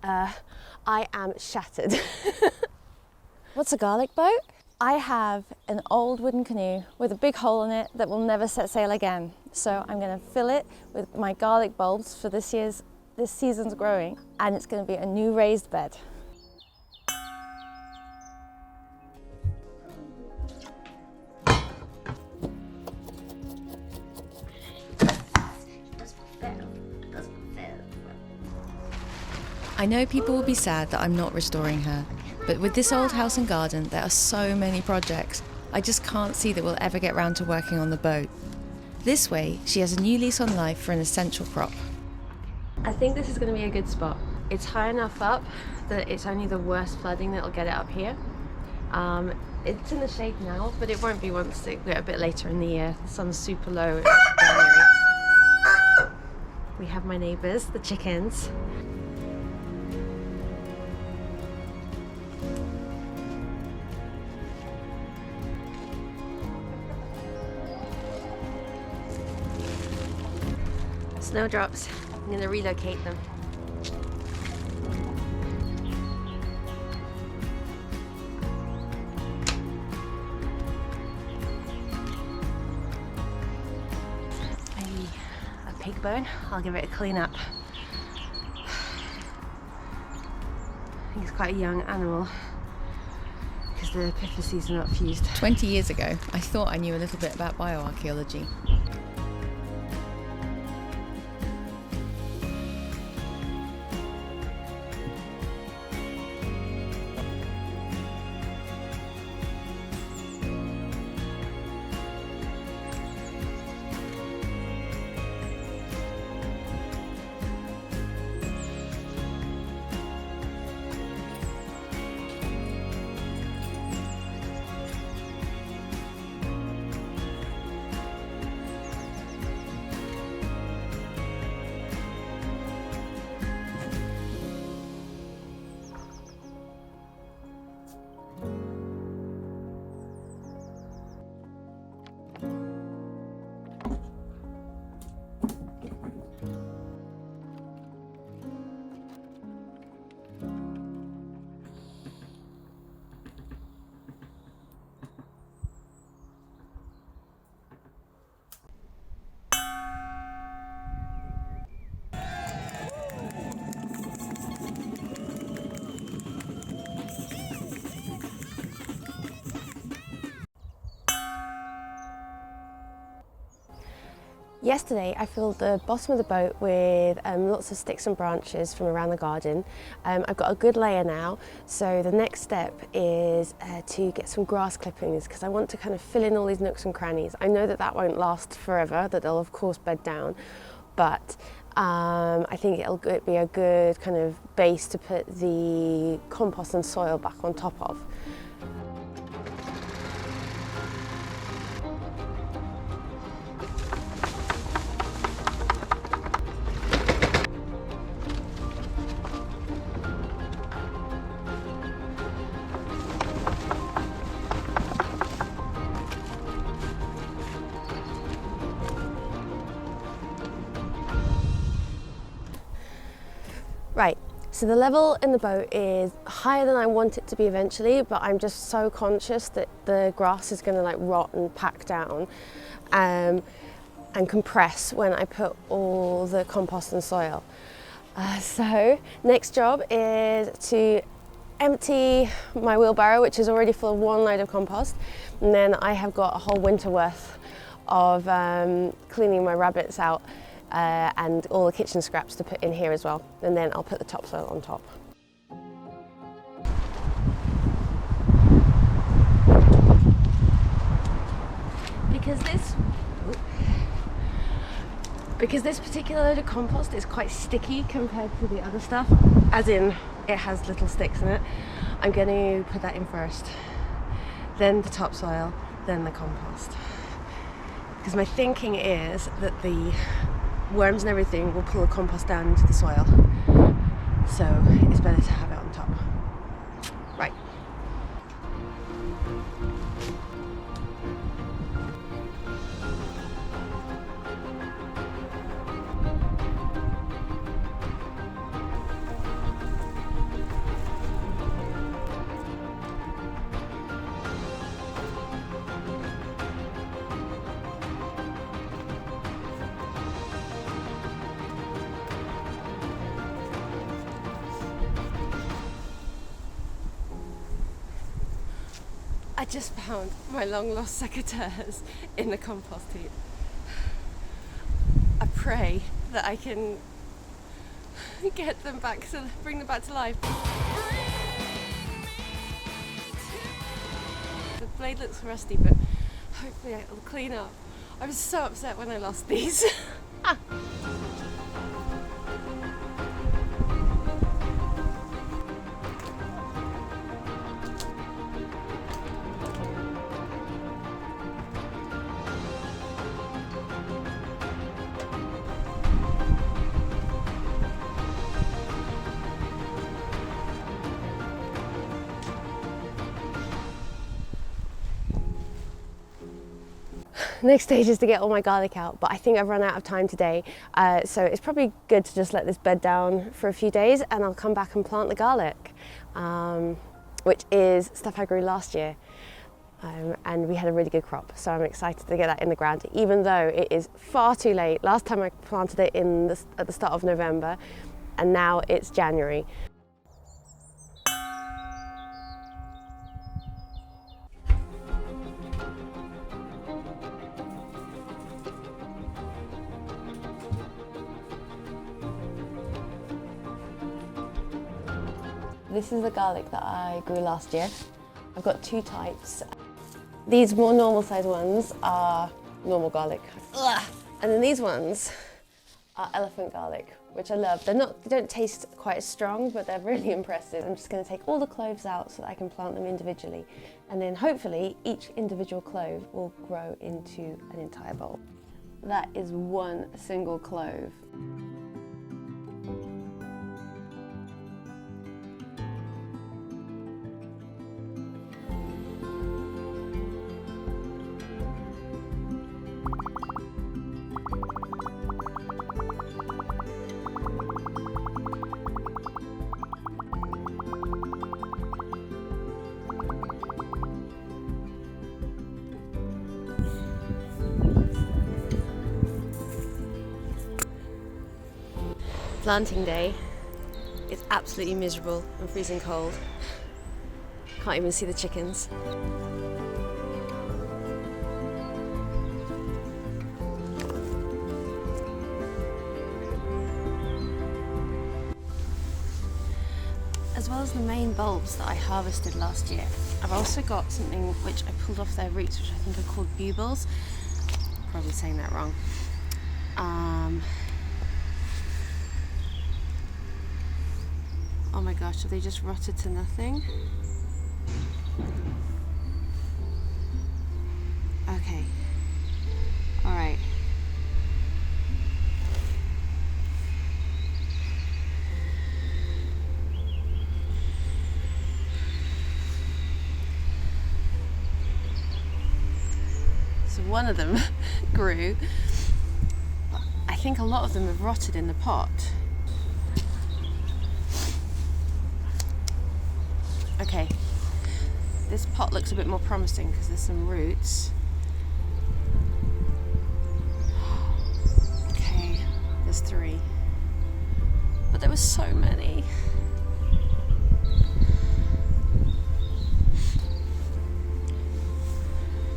I am shattered. What's a garlic boat? I have an old wooden canoe with a big hole in it that will never set sail again. So I'm going to fill it with my garlic bulbs for this season's growing, and it's going to be a new raised bed. I know people will be sad that I'm not restoring her, but with this old house and garden, there are so many projects. I just can't see that we'll ever get round to working on the boat. This way, she has a new lease on life for an essential crop. I think this is going to be a good spot. It's high enough up that it's only the worst flooding that'll get it up here. It's in the shade now, but it won't be once we get a bit later in the year. The sun's super low. It's January. We have my neighbours, the chickens. Snowdrops. I'm going to relocate them. Maybe a pig bone. I'll give it a clean up. I think it's quite a young animal because the epiphyses are not fused. 20 years ago, I thought I knew a little bit about bioarchaeology. Yesterday I filled the bottom of the boat with lots of sticks and branches from around the garden. I've got a good layer now, so the next step is to get some grass clippings because I want to kind of fill in all these nooks and crannies. I know that that won't last forever, that they'll of course bed down, but I think it'll be a good kind of base to put the compost and soil back on top of. Right, so the level in the boat is higher than I want it to be eventually, but I'm just so conscious that the grass is going to like rot and pack down and compress when I put all the compost and soil. So next job is to empty my wheelbarrow, which is already full of one load of compost, and then I have got a whole winter worth of cleaning my rabbits out. And all the kitchen scraps to put in here as well, and then I'll put the topsoil on top. Because this particular load of compost is quite sticky compared to the other stuff, as in it has little sticks in it, I'm going to put that in first, then the topsoil, then the compost. Because my thinking is that the worms and everything will pull the compost down into the soil, so it's better to have it on top. Right. I just found my long lost secateurs in the compost heap. I pray that I can get them back, to bring them back to life. The blade looks rusty, but hopefully it'll clean up. I was so upset when I lost these. Next stage is to get all my garlic out, but I think I've run out of time today, so it's probably good to just let this bed down for a few days and I'll come back and plant the garlic, which is stuff I grew last year, and we had a really good crop, so I'm excited to get that in the ground, even though it is far too late. Last time I planted it at the start of November, and now it's January. This is the garlic that I grew last year. I've got two types. These more normal sized ones are normal garlic. Ugh. And then these ones are elephant garlic, which I love. They don't taste quite as strong, but they're really impressive. I'm just gonna take all the cloves out so that I can plant them individually. And then hopefully each individual clove will grow into an entire bulb. That is one single clove. Planting day is absolutely miserable and freezing cold. Can't even see the chickens. As well as the main bulbs that I harvested last year, I've also got something which I pulled off their roots, which I think are called bluebells. Probably saying that wrong. Oh my gosh, have they just rotted to nothing? Okay. All right. So one of them grew, but I think a lot of them have rotted in the pot. Okay, this pot looks a bit more promising because there's some roots. Okay, there's 3. But there were so many.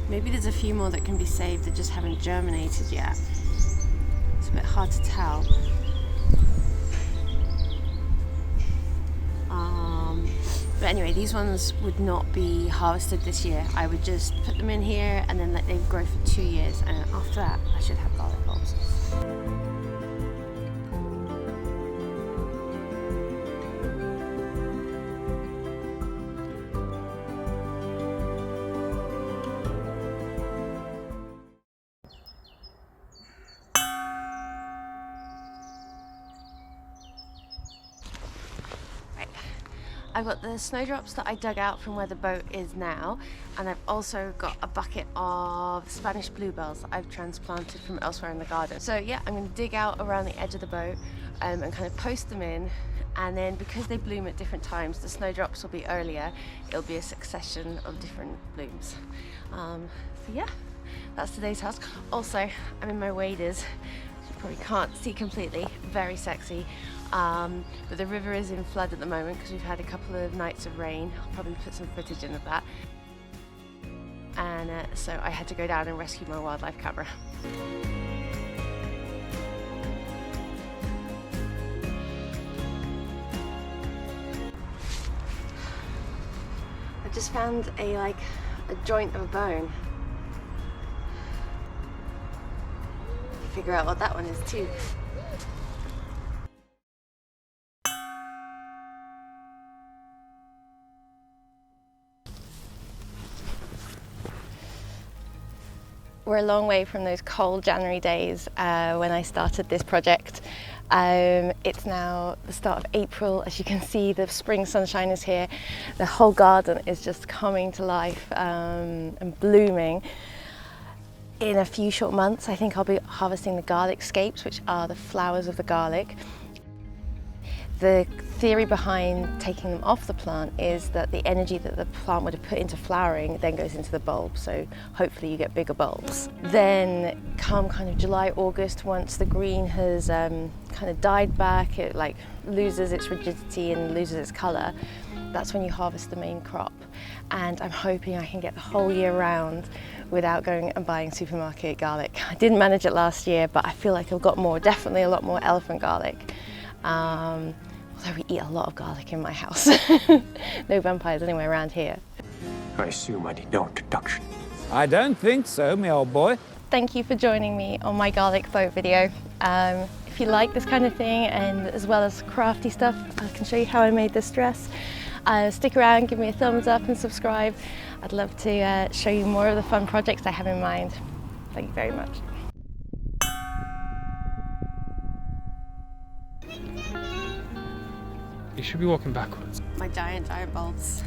Maybe there's a few more that can be saved that just haven't germinated yet. It's a bit hard to tell. But anyway, these ones would not be harvested this year. I would just put them in here and then let them grow for 2 years, and after that I should have garlic bulbs. I've got the snowdrops that I dug out from where the boat is now, and I've also got a bucket of Spanish bluebells that I've transplanted from elsewhere in the garden. So yeah, I'm going to dig out around the edge of the boat and kind of post them in, and then because they bloom at different times, the snowdrops will be earlier. It'll be a succession of different blooms. So yeah, that's today's task. Also, I'm in my waders. You probably can't see completely, very sexy. But the river is in flood at the moment because we've had a couple of nights of rain. I'll probably put some footage in of that. and so I had to go down and rescue my wildlife camera. I just found a joint of a bone. Figure out what that one is too. We're a long way from those cold January days when I started this project. It's now the start of April. As you can see, the spring sunshine is here. The whole garden is just coming to life and blooming. In a few short months, I think I'll be harvesting the garlic scapes, which are the flowers of the garlic. The theory behind taking them off the plant is that the energy that the plant would have put into flowering then goes into the bulb, so hopefully you get bigger bulbs. Then come kind of July, August, once the green has kind of died back, it loses its rigidity and loses its colour, that's when you harvest the main crop. And I'm hoping I can get the whole year round without going and buying supermarket garlic. I didn't manage it last year, but I feel like I've got more, definitely a lot more elephant garlic. Although we eat a lot of garlic in my house. No vampires anywhere around here. I assume I need no introduction. I don't think so, my old boy. Thank you for joining me on my garlic boat video. If you like this kind of thing, and as well as crafty stuff, I can show you how I made this dress. Stick around, give me a thumbs up and subscribe. I'd love to show you more of the fun projects I have in mind. Thank you very much. You should be walking backwards. My giant bulbs.